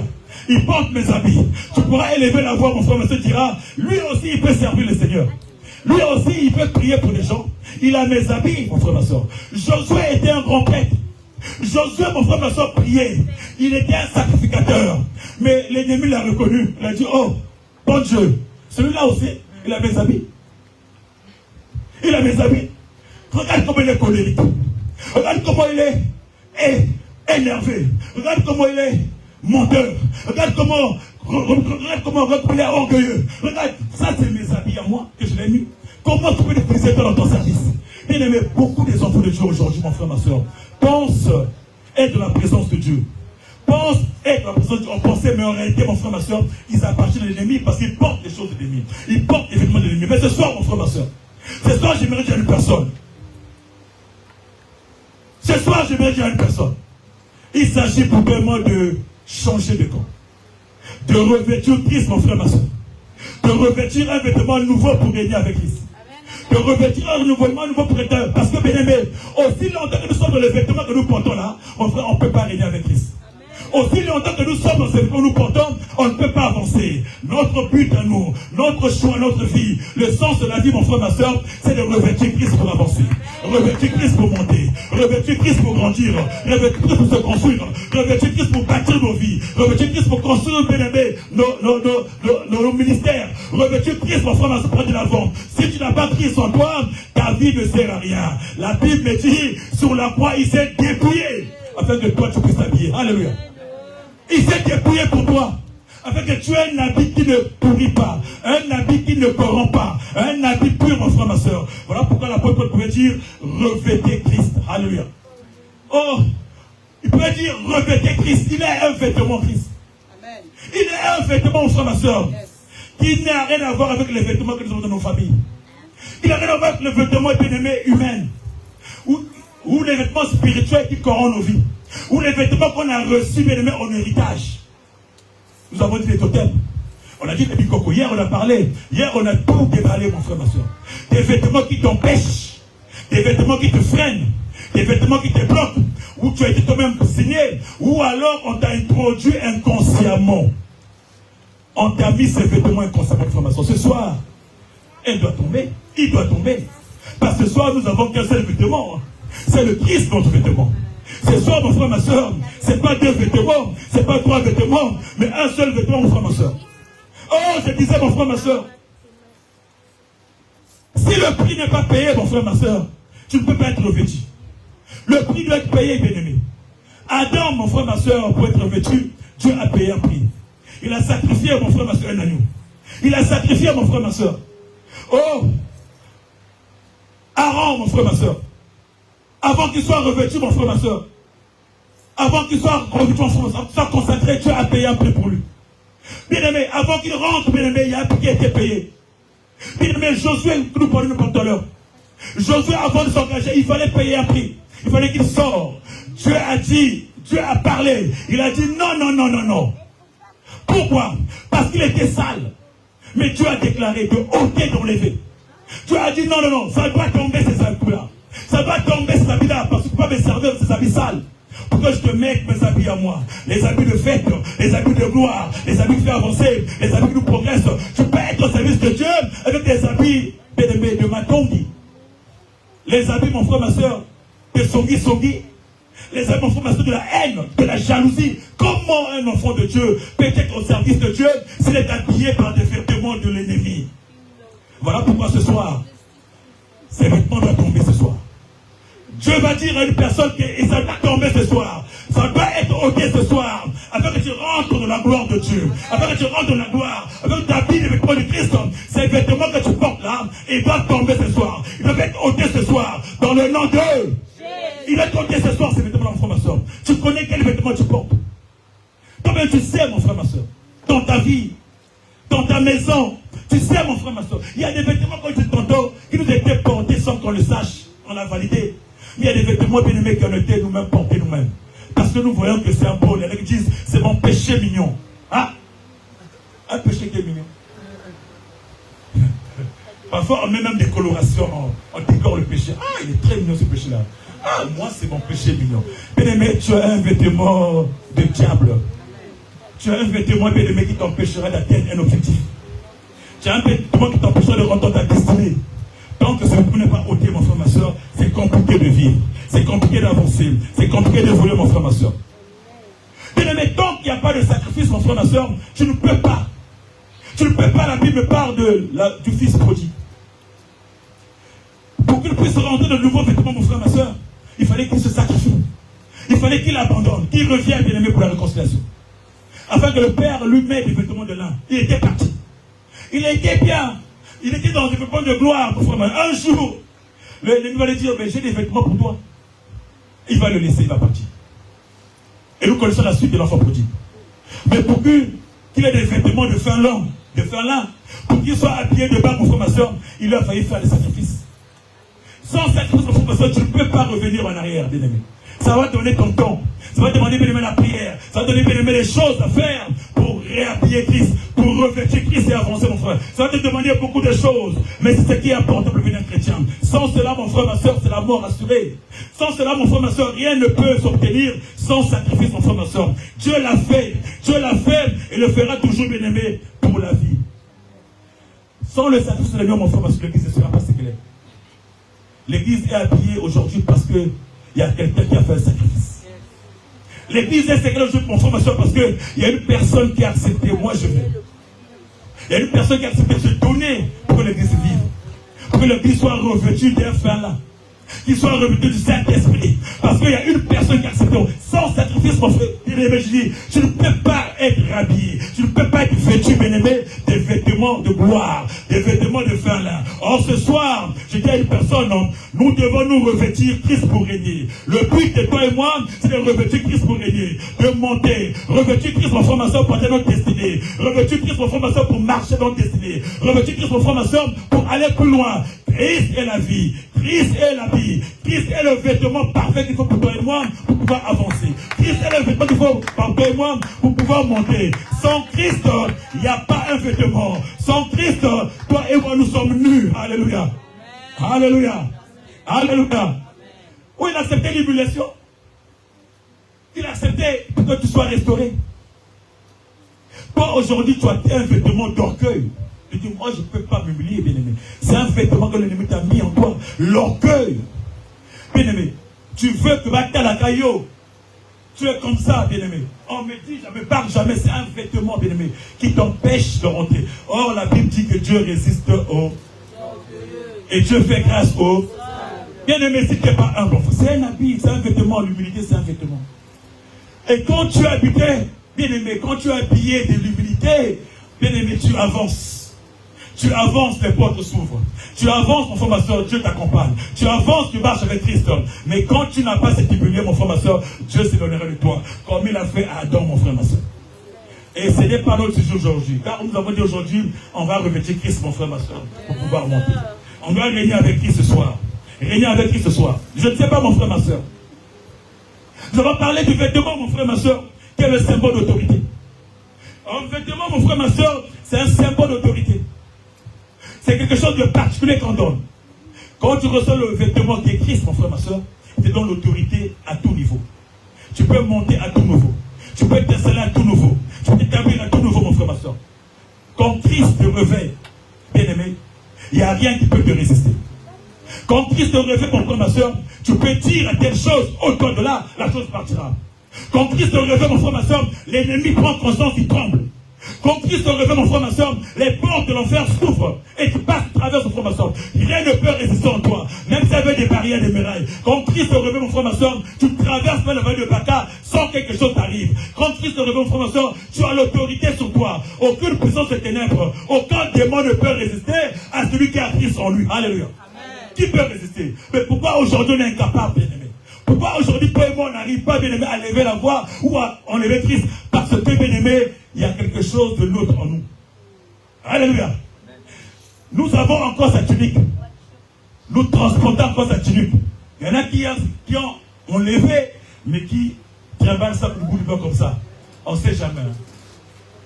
Speaker 2: Il porte mes habits. Tu pourras élever la voix, mon frère, mais tu diras, lui aussi, il peut servir le Seigneur. Lui aussi, il peut prier pour les gens. Il a mes habits, mon frère, ma soeur. Josué était un grand prêtre. Josué, mon frère, ma soeur, priait. Il était un sacrificateur. Mais l'ennemi l'a reconnu. Il a dit, oh, bon Dieu, celui-là aussi, il a mes habits. Il a mes habits. Regarde comme il est colérique. Regarde comment il est énervé. Regarde comment il est menteur. Regarde comment il est orgueilleux. Regarde, ça c'est mes habits à moi que je l'ai mis. Comment tu peux les utiliser dans ton service? Bien aimé, beaucoup des enfants de Dieu aujourd'hui, mon frère, ma soeur, pensent être dans la présence de Dieu. Pensent être dans la présence de Dieu en pensée, mais en réalité, mon frère, ma soeur, ils appartiennent à l'ennemi parce qu'ils portent les choses de l'ennemi. Ils portent les événements de l'ennemi. Mais ce soir, mon frère, ma soeur, ce soir, j'aimerais dire à une personne. Ce soir, j'aimerais dire à une personne. Il s'agit probablement de changer de camp. De revêtir Christ, mon frère, ma soeur. De revêtir un vêtement nouveau pour régner avec Christ. De revêtir un renouvellement nouveau pour être. Parce que, bien aimé, aussi longtemps que nous sommes dans les vêtements que nous portons là, mon frère, on ne peut pas régner avec Christ. Aussi longtemps que nous sommes dans ces vêtements que nous portons, on ne peut pas avancer. Notre but à nous, notre choix, notre vie, le sens de la vie, mon frère, ma soeur, c'est de revêtir Christ pour avancer. Revêtir Christ pour monter. Revêtir Christ pour grandir. Revêtir Christ pour se construire. Revêtir Christ pour bâtir nos vies. Revêtir Christ pour construire, bien aimé, nos ministères. Revêtir Christ, mon frère, ma soeur, pour aller de l'avant. Si tu n'as pas Christ en toi, ta vie ne sert à rien. La Bible me dit, sur la croix, il s'est dépouillé afin que toi, tu puisses t'habiller. Alléluia. Il s'est dépouillé pour toi, afin que tu aies un habit qui ne pourrit pas, un habit qui ne corrompt pas, un habit pur, mon frère, ma soeur. Voilà pourquoi l'apôtre pouvait dire, revêtez Christ. Alléluia. Oh, il pouvait dire, revêtez Christ. Il est un vêtement, Christ. Amen. Il est un vêtement, mon frère, ma soeur, qui n'a rien à voir avec les vêtements que nous avons dans nos familles. Il n'a rien à voir avec les vêtements, bien aimés, humains, ou les vêtements spirituels qui corrompent nos vies. Ou les vêtements qu'on a reçus, bien aimés, en héritage. Nous avons dit les totems. On a dit les bicocos. Hier, on a parlé. Hier, on a tout déballé, mon frère, ma soeur. Des vêtements qui t'empêchent. Des vêtements qui te freinent. Des vêtements qui te bloquent. Où tu as été toi-même signé. Ou alors, on t'a introduit inconsciemment. On t'a mis ces vêtements inconsciemment, mon frère, ma soeur. Ce soir, elle doit tomber. Il doit tomber. Parce que ce soir, nous n'avons qu'un seul vêtement. C'est le Christ, notre vêtement. Ce soir, mon frère, ma soeur, ce n'est pas deux vêtements, ce n'est pas trois vêtements, mais un seul vêtement, mon frère, ma soeur. Oh, je disais, mon frère, ma soeur, si le prix n'est pas payé, mon frère, ma soeur, tu ne peux pas être revêtu. Le prix doit être payé, bien aimé. Adam, mon frère, ma soeur, pour être revêtu, Dieu a payé un prix. Il a sacrifié, mon frère, ma soeur, un agneau. Il a sacrifié, mon frère, ma soeur. Oh, Aaron, mon frère, ma soeur. Avant qu'il soit revêtu, mon frère, ma soeur. Avant qu'il soit revêtu, mon frère, ma soeur, soit consacré, Dieu a payé un prix pour lui. Bien aimé, avant qu'il rentre, bien aimé, il y a un prix qui a été payé. Bien aimé, Josué, que nous parlons tout à l'heure. Josué, avant de s'engager, il fallait payer un prix. Il fallait qu'il sorte. Dieu a dit, Dieu a parlé. Il a dit non, non, non, non, non. Pourquoi? Parce qu'il était sale. Mais Dieu a déclaré de ôter, d'enlever. Dieu a dit non, non, non, ça doit tomber ces habits-là. Ça doit tomber ces habits-là, parce que tu ne peux pas me servir de ces habits sales. Pourquoi je te mets mes habits à moi? Les habits de fête, les habits de gloire, les habits qui font avancer, les habits qui nous progressent. Tu peux être au service de Dieu avec des habits de matongi. Les habits, mon frère, ma soeur, de songi. Les habits, mon frère, ma soeur, de la haine, de la jalousie. Comment un enfant de Dieu peut être au service de Dieu s'il est habillé par des vêtements de l'ennemi? Voilà pourquoi ce soir, ces vêtements doivent tomber ce soir. Dieu va dire à une personne que ça doit tomber ce soir. Ça doit être ôté ce soir. Afin que tu rentres dans la gloire de Dieu. Afin que tu rentres dans la gloire. Afin que tu habilles les vêtements de Christ. Ces vêtements que tu portes là, ils doivent tomber ce soir. Ils doivent être ôtés ce soir. Dans le nom de... Il doit être ôté ce soir, ces vêtements, mon frère, ma soeur. Tu connais quels vêtements tu portes. Toi-même, tu sais, mon frère, ma soeur. Dans ta vie. Dans ta maison. Tu sais, mon frère, ma soeur. Il y a des vêtements, comme je dis tantôt, qui nous étaient portés sans qu'on le sache. On l'a validé. Mais il y a des vêtements bien aimés qui ont été nous-mêmes portés nous-mêmes. Parce que nous voyons que c'est un beau. Les gens disent, c'est mon péché mignon. Hein? Un péché qui est mignon. Parfois, on met même des colorations. On décore le péché. Ah, il est très mignon ce péché-là. Ah, moi, c'est mon péché mignon. Bien aimé, tu as un vêtement de diable. Tu as un vêtement bien aimé qui t'empêchera d'atteindre un objectif. Tu as un vêtement qui t'empêchera de rentrer dans ta destinée. Tant que ce n'est pas ôté, mon frère, ma soeur, c'est compliqué de vivre. C'est compliqué d'avancer. C'est compliqué d'évoluer, mon frère, ma soeur. Bien aimé, tant qu'il n'y a pas de sacrifice, mon frère, ma soeur, tu ne peux pas. Tu ne peux pas, la Bible parle du fils prodigue. Pour qu'il puisse rentrer de nouveaux vêtements, mon frère, ma soeur, il fallait qu'il se sacrifie. Il fallait qu'il abandonne, qu'il revienne, bien-aimé, pour la réconciliation. Afin que le Père lui mette des vêtements de lin. Il était parti. Il était bien. Il était dans des vêtements de gloire. Un jour, l'ennemi va lui dire, mais j'ai des vêtements pour toi. Il va le laisser, il va partir. Et nous connaissons la suite de l'enfant prodigue. Mais pour qu'il ait des vêtements de fin lin, pour qu'il soit habillé de bas, mon frère, ma soeur, il a failli faire des sacrifices. Sans sacrifice, mon frère, ma soeur, tu ne peux pas revenir en arrière, bien-aimé. Ça va donner ton temps. Ça va demander, bien-aimé, la prière. Ça va donner, bien-aimé, les choses à faire pour réhabiller Christ, pour revêtir Christ et avancer, mon frère. Ça va te demander beaucoup de choses. Mais c'est ce qui est important pour devenir chrétien. Sans cela, mon frère, ma soeur, c'est la mort assurée. Sans cela, mon frère, ma soeur, rien ne peut s'obtenir sans sacrifice, mon frère, ma soeur. Dieu l'a fait. Dieu l'a fait et le fera toujours, bien-aimé, pour la vie. Sans le sacrifice de l'agneau, mon frère, ma soeur, l'église ne sera pas ce qu'elle est. L'église est habillée aujourd'hui parce que il y a quelqu'un qui a fait un sacrifice. L'église est sécrète aujourd'hui, mon frère, ma soeur, parce qu'il y a une personne qui a accepté, moi je veux. Il y a une personne qui a accepté de se donner pour que l'église vive. Pour que l'église soit revêtue d'un fin là. Qu'il soit revêtu du Saint-Esprit. Parce qu'il y a une personne qui a accepté. Sans sacrifice, mon frère, bien-aimé, je dis, tu ne peux pas être habillé. Tu ne peux pas être vêtu, bien-aimé, des vêtements de gloire, des vêtements de fin lin. Or, ce soir, je dis à une personne, nous devons nous revêtir Christ pour régner. Le but de toi et moi, c'est de revêtir Christ pour régner. De monter. Revêtir Christ, mon frère, ma soeur, pour atteindre notre destinée. Revêtir Christ, mon frère, ma soeur, pour marcher dans notre destinée. Revêtir Christ, mon frère, ma soeur, pour aller plus loin. Christ est la vie. Christ est la vie. Christ est le vêtement parfait qu'il faut pour toi et moi pour pouvoir avancer. Christ est le vêtement qu'il faut pour toi et moi pour pouvoir monter. Sans Christ, il n'y a pas un vêtement. Sans Christ, toi et moi, nous sommes nus. Alléluia. Alléluia. Alléluia. Où il a accepté l'humiliation. Il a accepté pour que tu sois restauré. Toi, aujourd'hui, tu as un vêtement d'orgueil. Tu dis, moi, je ne peux pas m'humilier, bien-aimé. C'est un vêtement que l'ennemi t'a mis en toi. L'orgueil. Bien-aimé, tu veux que à la caillou. Tu es comme ça, bien-aimé. On me dit, je ne me parle jamais. C'est un vêtement, bien-aimé, qui t'empêche de rentrer. Or, la Bible dit que Dieu résiste au... Et Dieu fait grâce au... Bien-aimé, si tu n'es pas humble, c'est un habit, c'est un vêtement. L'humilité, c'est un vêtement. Et quand tu es habité, bien-aimé, quand tu es habillé de l'humilité, bien-aimé, tu avances. Tu avances, les portes s'ouvrent. Tu avances, mon frère, ma soeur, Dieu t'accompagne. Tu avances, tu marches avec Christ. Mais quand tu n'as pas cette humilité, mon frère, ma soeur, Dieu s'éloignera de toi. Comme il a fait à Adam, mon frère, ma soeur. Et ce n'est pas notre sujet aujourd'hui. Car nous avons dit aujourd'hui, on va revêtir Christ, mon frère, ma soeur, pour pouvoir monter. On doit régner avec Christ ce soir. Régner avec Christ ce soir. Je ne sais pas, mon frère, ma soeur. Nous allons parler du vêtement, mon frère, ma soeur, qui est le symbole d'autorité. Un vêtement, mon frère, ma soeur, c'est un symbole d'autorité. C'est quelque chose de particulier qu'on donne. Quand tu reçois le vêtement qui est Christ, mon frère, ma soeur, tu te donnes l'autorité à tout niveau. Tu peux monter à tout niveau. Tu peux t'installer à tout niveau. Tu peux t'établir à tout niveau, mon frère, ma soeur. Quand Christ te revêt, bien-aimé, il n'y a rien qui peut te résister. Quand Christ te revêt, mon frère, ma soeur, tu peux dire à telle chose, au-delà de là, la chose partira. Quand Christ te revêt, mon frère, ma soeur, l'ennemi prend conscience, il tremble. Quand Christ te revêt, mon frère, ma soeur, les portes de l'enfer s'ouvrent et tu passes à travers, mon frère, ma soeur. Rien ne peut résister en toi, même si avec des barrières, des murailles. Quand Christ te revêt, mon frère, ma soeur, tu traverses le vallée de Baca sans que quelque chose t'arrive. Quand Christ te revêt, mon frère, ma soeur, tu as l'autorité sur toi. Aucune puissance de ténèbres, aucun démon ne peut résister à celui qui a Christ en lui. Alléluia. Amen. Qui peut résister? Mais pourquoi aujourd'hui on est incapable, bien-aimé? Pourquoi aujourd'hui, toi et moi, on n'arrive pas, bien-aimé, à lever la voix ou à enlever Christ? Parce que, bien-aimé, il y a quelque chose de l'autre en nous. Alléluia. Nous avons encore sa tunique. Nous transportons encore sa tunique. Il y en a qui ont enlevé, mais qui travaillent ça pour le bout du banc comme ça. On ne sait jamais.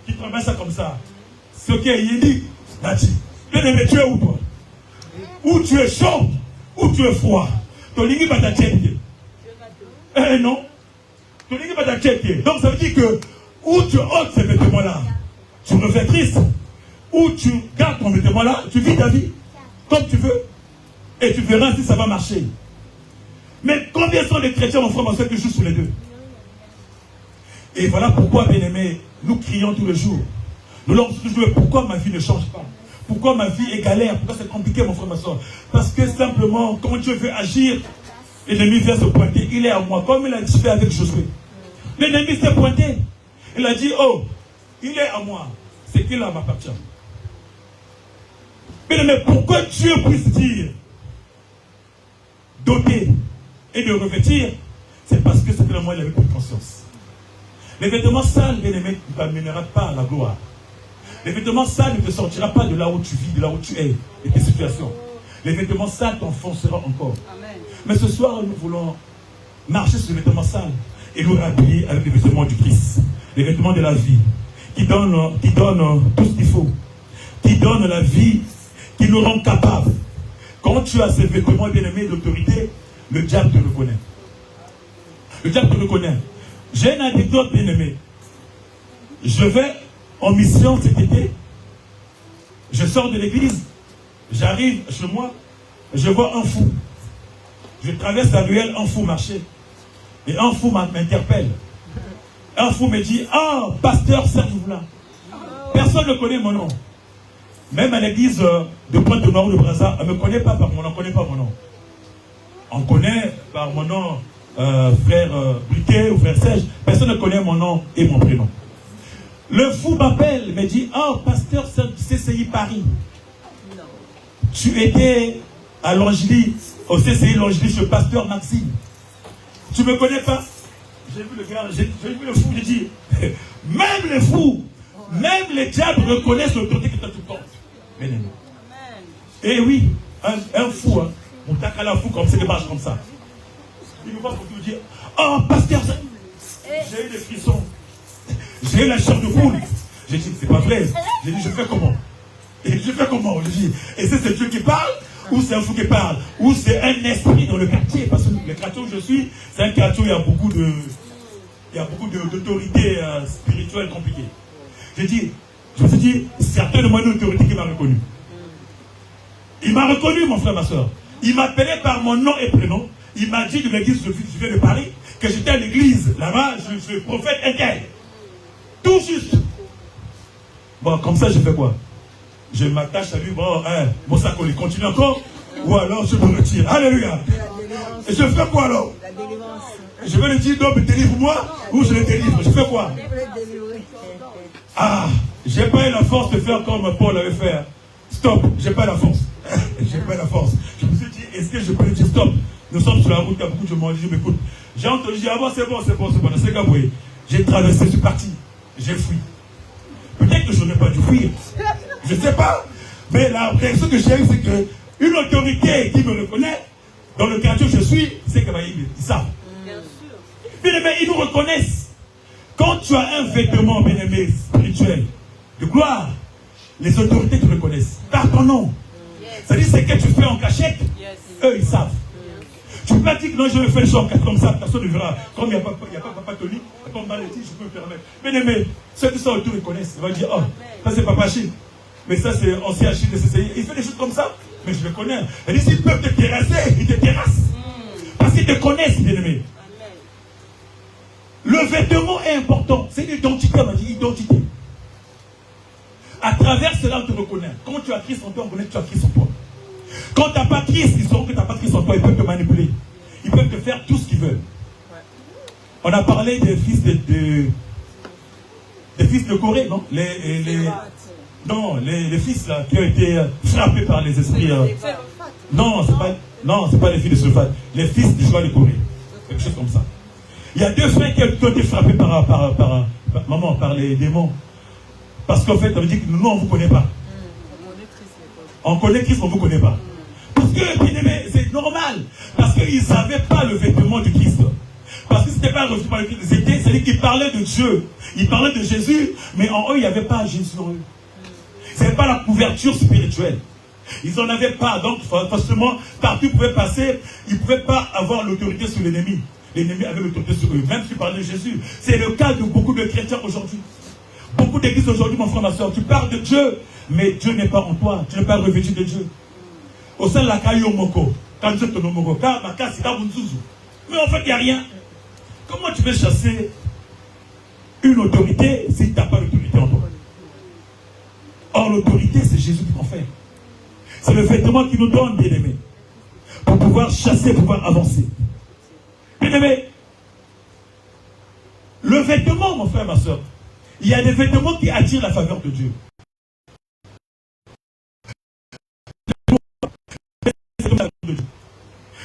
Speaker 2: Qui travaillent ça comme ça. Ce qui est dit, Nati. Bien-aimé, tu es où toi? Ou tu es chaud, ou tu es froid. Ton ligne va t'attirer. Eh non. Ton ligne va t'attirer. Donc ça veut dire que où tu ôtes ces vêtements-là, tu refais Christ. Ou tu gardes ton vêtement-là, tu vis ta vie comme tu veux. Et tu verras si ça va marcher. Mais combien sont les chrétiens, mon frère, mon soeur, qui jouent sur les deux? Et voilà pourquoi, bien-aimés, nous crions tous les jours. Nous leur disons, pourquoi ma vie ne change pas? Pourquoi ma vie est galère? Pourquoi c'est compliqué, mon frère, ma soeur? Parce que simplement, quand Dieu veut agir, L'ennemi vient se pointer, il est à moi, comme il a fait avec Josué. L'ennemi s'est pointé. Il a dit, oh, il est à moi. C'est qu'il m'appartient. Mais pourquoi Dieu puisse dire doter et de revêtir, c'est parce que c'est que moi il avait pris conscience. Les vêtements sales, bien-aimé, ne t'amènera pas à la gloire. Les vêtements sales ne te sortira pas de là où tu vis, de là où tu es, et tes situations. Les vêtements sales t'enfonceront encore. Amen. Mais ce soir, nous voulons marcher sur les vêtements sales et nous rhabiller avec les vêtements du Christ, les vêtements de la vie, qui donnent tout ce qu'il faut, qui donnent la vie, qui nous rend capables. Quand tu as ces vêtements bien-aimés d'autorité, le diable te reconnaît. Le diable te reconnaît. J'ai une anecdote bien-aimée. Je vais en mission cet été. Je sors de l'église. J'arrive chez moi. Je vois un fou. Je traverse la ruelle, un fou marcher. Et un fou m'interpelle. Un fou me dit, ah, pasteur, servez-vous là. Personne ne connaît mon nom. Même à l'église de Pointe-Noire ou de Brazza, on ne me connaît pas par mon nom, on ne connaît pas mon nom. On connaît par mon nom frère Briquet ou frère Serge. Personne ne connaît mon nom et mon prénom. Le fou m'appelle, me dit, oh, pasteur Serge du CCI Paris. Non. Tu étais à l'Angélie, au CCI l'Angélie, chez pasteur Maxime. Tu ne me connais pas? J'ai vu le gars, j'ai vu le fou, j'ai dit, même les fous, même les diables reconnaissent l'autorité que toi tu portes. Et oui, un fou, hein, on tacle à la fou comme ça, il marche comme ça. Il me voit pour tout dire, oh pasteur, j'ai eu des frissons, j'ai eu la chair de poule. J'ai dit, c'est pas vrai. J'ai dit, je fais comment? Et je fais comment? J'ai dit, et c'est Dieu qui parle? Ou c'est un fou qui parle? Ou c'est un esprit dans le quartier? Parce que le quartier où je suis, c'est un quartier où il y a beaucoup d'autorités spirituelles compliquées. J'ai dit, je me suis dit, certainement une autorité qui m'a reconnu. Il m'a reconnu, mon frère, ma soeur. Il m'appelait par mon nom et prénom. Il m'a dit de l'église, je viens de Paris, que j'étais à l'église. Là-bas, je suis prophète inquiet. Tout juste. Bon, comme ça, je fais quoi? Je m'attache à lui, bon sac, il continue encore, ou alors je me retire. Alléluia. Et je fais quoi alors? Je vais lui dire, non, mais délivre-moi, ou je le délivre. Je fais quoi? Ah, j'ai pas eu la force de faire comme Paul avait fait. Stop, j'ai pas la force. J'ai pas la force. Je me suis dit, est-ce que je peux lui dire stop? Nous sommes sur la route, il y a beaucoup de monde, je m'écoute. J'ai entendu dire, ah bon, c'est bon, c'est Gaboué. J'ai traversé, je suis parti. J'ai fui. Peut-être que je n'ai pas dû fuir. Je ne sais pas. Mais la réaction que j'ai eue, c'est qu'une autorité qui me reconnaît, dans le quartier où je suis, c'est qu'ils savent. Bien sûr. Bien-aimés, ils nous reconnaissent. Quand tu as un vêtement, bien-aimé, spirituel, de gloire, les autorités te reconnaissent. Par ton nom. C'est-à-dire, c'est que tu fais en cachette, eux, ils savent. Tu ne peux pas dire que non, je vais faire le choc comme ça, personne ne verra. Comme il n'y a pas Papa Tony, il n'y a pas Maléti, je peux me permettre. Bien-aimé, ceux qui sont autour les connaissent. Ils vont dire, oh, ça c'est Papa Chine. Mais ça c'est ancien Chine de CCI. Il fait des choses comme ça, mais je le connais. Et s'ils peuvent te terrasser, ils te terrassent. Parce qu'ils te connaissent, bien-aimé. Le vêtement est important. C'est l'identité, on m'a dit, identité. À travers cela, on te reconnaît. Quand tu as Christ en toi, on connaît que tu as Christ en toi. Quand tu n'as pas Christ, ils sauront que tu n'as pas Christ en toi. Ils peuvent te manipuler. Ils peuvent te faire tout ce qu'ils veulent. On a parlé des fils des fils de Corée, non? Les fils là, qui ont été frappés par les esprits. Non, c'est pas les fils de Sulfate. Les fils du joie de Corée. Quelque chose comme ça. Il y a deux frères qui ont été frappés par les démons. Parce qu'en fait, on dit que nous, on ne vous connaît pas. On connaît Christ, on ne vous connaît pas. Parce que, bien aimé, c'est normal. Parce qu'ils ne savaient pas le vêtement du Christ. Parce que ce n'était pas le vêtement du Christ. C'est-à-dire qu'ils parlaient de Dieu. Ils parlaient de Jésus, mais en eux, il n'y avait pas Jésus en eux. Ce n'était pas la couverture spirituelle. Ils n'en avaient pas. Donc, forcément, partout ils pouvaient passer, ils ne pouvaient pas avoir l'autorité sur l'ennemi. L'ennemi avait l'autorité sur eux, même s'ils parlaient de Jésus. C'est le cas de beaucoup de chrétiens aujourd'hui. Beaucoup d'églises aujourd'hui, mon frère, ma soeur, tu parles de Dieu, mais Dieu n'est pas en toi. Tu n'es pas revêtu de Dieu. Au sein de la Kayomoko, quand Dieu te nomme, mais en fait, il n'y a rien. Comment tu veux chasser une autorité si tu n'as pas d'autorité en toi? Or, l'autorité, c'est Jésus qui t'en fait. C'est le vêtement qui nous donne, bien aimé, pour pouvoir chasser, pouvoir avancer. Bien-aimé, le vêtement, mon frère, ma soeur, il y a des vêtements qui attirent la faveur de Dieu.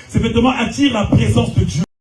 Speaker 2: Ces vêtements attirent la présence de Dieu.